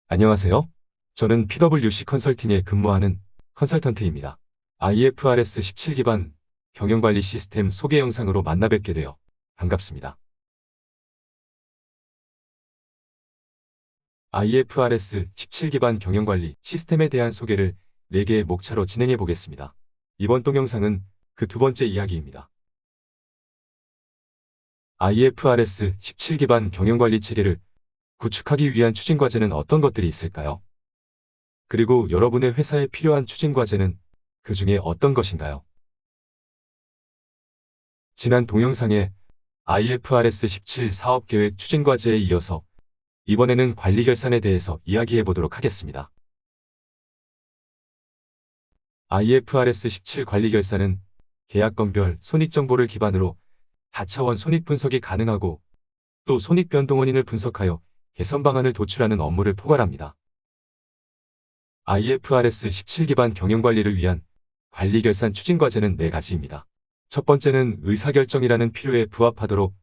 안녕하세요. 저는 PwC 컨설팅에 근무하는 컨설턴트입니다. IFRS 17 기반 경영관리 시스템 소개 영상으로 만나 뵙게 되어 반갑습니다. IFRS 17 기반 경영관리 시스템에 대한 소개를 4개의 목차로 진행해 보겠습니다. 이번 동영상은 그 두 번째 이야기입니다. IFRS 17 기반 경영관리 체계를 구축하기 위한 추진 과제는 어떤 것들이 있을까요? 그리고 여러분의 회사에 필요한 추진 과제는 그 중에 어떤 것인가요? 지난 동영상에 IFRS 17 사업계획 추진과제에 이어서 이번에는 관리결산에 대해서 이야기해 보도록 하겠습니다. IFRS 17 관리결산은 계약건별 손익정보를 기반으로 다차원 손익분석이 가능하고 또 손익변동 원인을 분석하여 개선 방안을 도출하는 업무를 포괄합니다. IFRS 17 기반 경영관리를 위한 관리결산 추진과제는 4가지입니다. 첫 번째는 의사결정이라는 필요에 부합하도록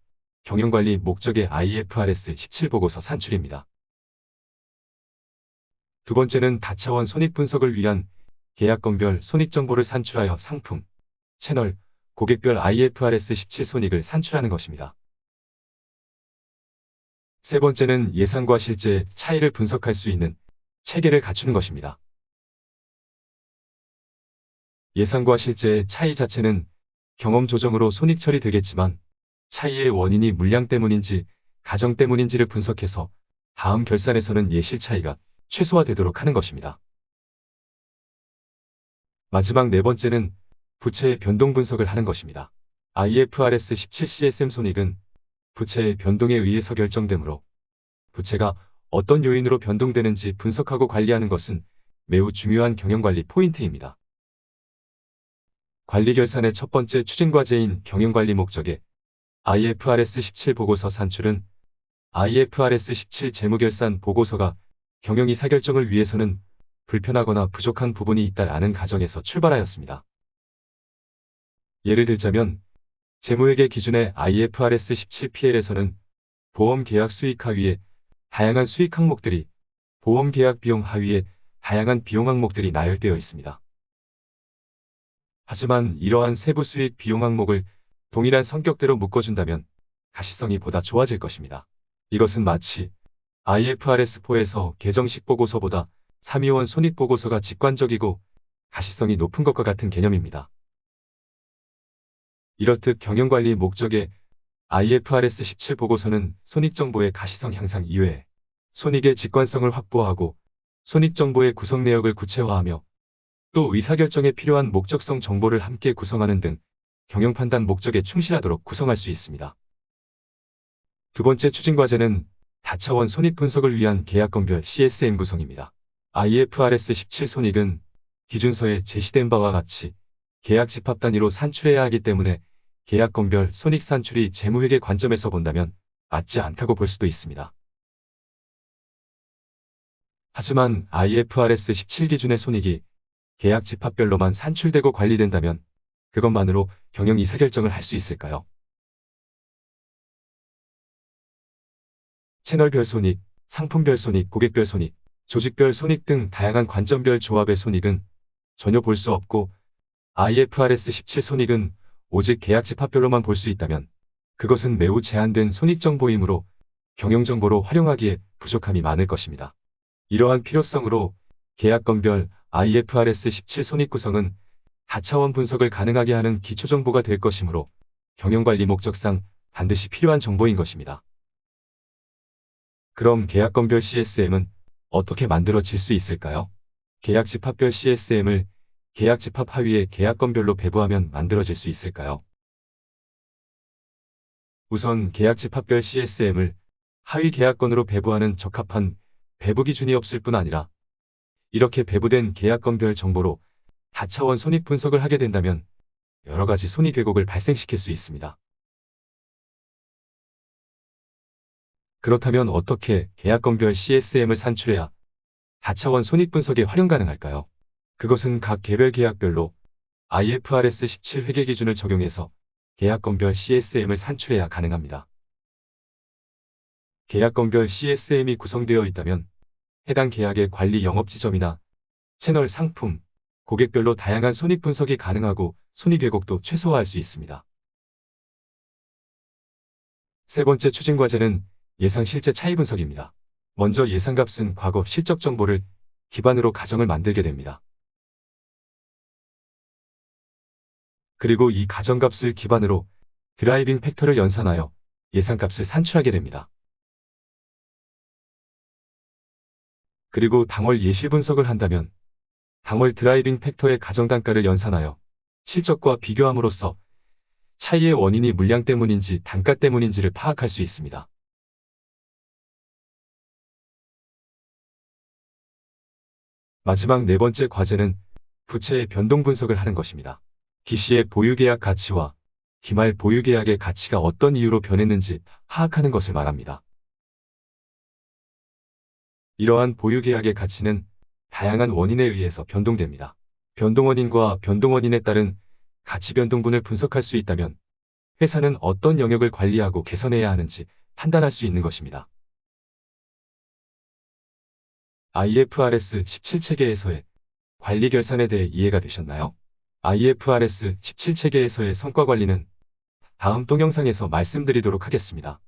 경영관리 목적의 IFRS 17 보고서 산출입니다. 두 번째는 다차원 손익분석을 위한 계약건별 손익정보를 산출하여 상품, 채널, 고객별 IFRS 17 손익을 산출하는 것입니다. 세 번째는 예상과 실제의 차이를 분석할 수 있는 체계를 갖추는 것입니다. 예상과 실제의 차이 자체는 경험 조정으로 손익 처리되겠지만 차이의 원인이 물량 때문인지 가정 때문인지를 분석해서 다음 결산에서는 예실 차이가 최소화되도록 하는 것입니다. 마지막 네 번째는 부채의 변동 분석을 하는 것입니다. IFRS 17 CSM 손익은 부채의 변동에 의해서 결정되므로 부채가 어떤 요인으로 변동되는지 분석하고 관리하는 것은 매우 중요한 경영관리 포인트입니다. 관리결산의 첫 번째 추진과제인 경영관리 목적의 IFRS 17 보고서 산출은 IFRS 17 재무결산 보고서가 경영이사결정을 위해서는 불편하거나 부족한 부분이 있다라는 가정에서 출발하였습니다. 예를 들자면 재무회계 기준의 IFRS 17 PL에서는 보험계약 수익 하위에 다양한 수익 항목들이 보험계약 비용 하위에 다양한 비용 항목들이 나열되어 있습니다. 하지만 이러한 세부 수익 비용 항목을 동일한 성격대로 묶어준다면 가시성이 보다 좋아질 것입니다. 이것은 마치 IFRS4에서 계정식 보고서보다 3위원 손익보고서가 직관적이고 가시성이 높은 것과 같은 개념입니다. 이렇듯 경영관리 목적의 IFRS 17 보고서는 손익정보의 가시성 향상 이외에 손익의 직관성을 확보하고 손익정보의 구성 내역을 구체화하며 또 의사결정에 필요한 목적성 정보를 함께 구성하는 등 경영판단 목적에 충실하도록 구성할 수 있습니다. 두 번째 추진과제는 다차원 손익분석을 위한 계약건별 CSM 구성입니다. IFRS 17 손익은 기준서에 제시된 바와 같이 계약 집합 단위로 산출해야 하기 때문에 계약건별 손익 산출이 재무회계 관점에서 본다면 맞지 않다고 볼 수도 있습니다. 하지만 IFRS 17 기준의 손익이 계약 집합별로만 산출되고 관리된다면 그것만으로 경영 의사결정을 할 수 있을까요? 채널별 손익, 상품별 손익, 고객별 손익, 조직별 손익 등 다양한 관점별 조합의 손익은 전혀 볼 수 없고 IFRS 17 손익은 오직 계약 집합별로만 볼 수 있다면 그것은 매우 제한된 손익 정보이므로 경영 정보로 활용하기에 부족함이 많을 것입니다. 이러한 필요성으로 계약건별 IFRS 17 손익 구성은 다차원 분석을 가능하게 하는 기초 정보가 될 것이므로 경영관리 목적상 반드시 필요한 정보인 것입니다. 그럼 계약건별 CSM은 어떻게 만들어질 수 있을까요? 계약 집합별 CSM을 계약 집합 하위에 계약건별로 배부하면 만들어질 수 있을까요? 우선 계약 집합별 CSM을 하위 계약건으로 배부하는 적합한 배부 기준이 없을 뿐 아니라 이렇게 배부된 계약건별 정보로 다차원 손익 분석을 하게 된다면 여러 가지 손익 왜곡을 발생시킬 수 있습니다. 그렇다면 어떻게 계약건별 CSM을 산출해야 다차원 손익 분석에 활용 가능할까요? 그것은 각 개별 계약별로 IFRS 17 회계 기준을 적용해서 계약건별 CSM을 산출해야 가능합니다. 계약건별 CSM이 구성되어 있다면 해당 계약의 관리 영업지점이나 채널 상품, 고객별로 다양한 손익 분석이 가능하고 손익 왜곡도 최소화할 수 있습니다. 세 번째 추진 과제는 예상 실제 차이 분석입니다. 먼저 예상값은 과거 실적 정보를 기반으로 가정을 만들게 됩니다. 그리고 이 가정값을 기반으로 드라이빙 팩터를 연산하여 예상값을 산출하게 됩니다. 그리고 당월 예실 분석을 한다면 당월 드라이빙 팩터의 가정단가를 연산하여 실적과 비교함으로써 차이의 원인이 물량 때문인지 단가 때문인지를 파악할 수 있습니다. 마지막 네 번째 과제는 부채의 변동 분석을 하는 것입니다. 기시의 보유계약 가치와 기말 보유계약의 가치가 어떤 이유로 변했는지 파악하는 것을 말합니다. 이러한 보유계약의 가치는 다양한 원인에 의해서 변동됩니다. 변동원인과 변동원인에 따른 가치 변동분을 분석할 수 있다면 회사는 어떤 영역을 관리하고 개선해야 하는지 판단할 수 있는 것입니다. IFRS 17체계에서의 관리 결산에 대해 이해가 되셨나요? IFRS 17체계에서의 성과 관리는 다음 동영상에서 말씀드리도록 하겠습니다.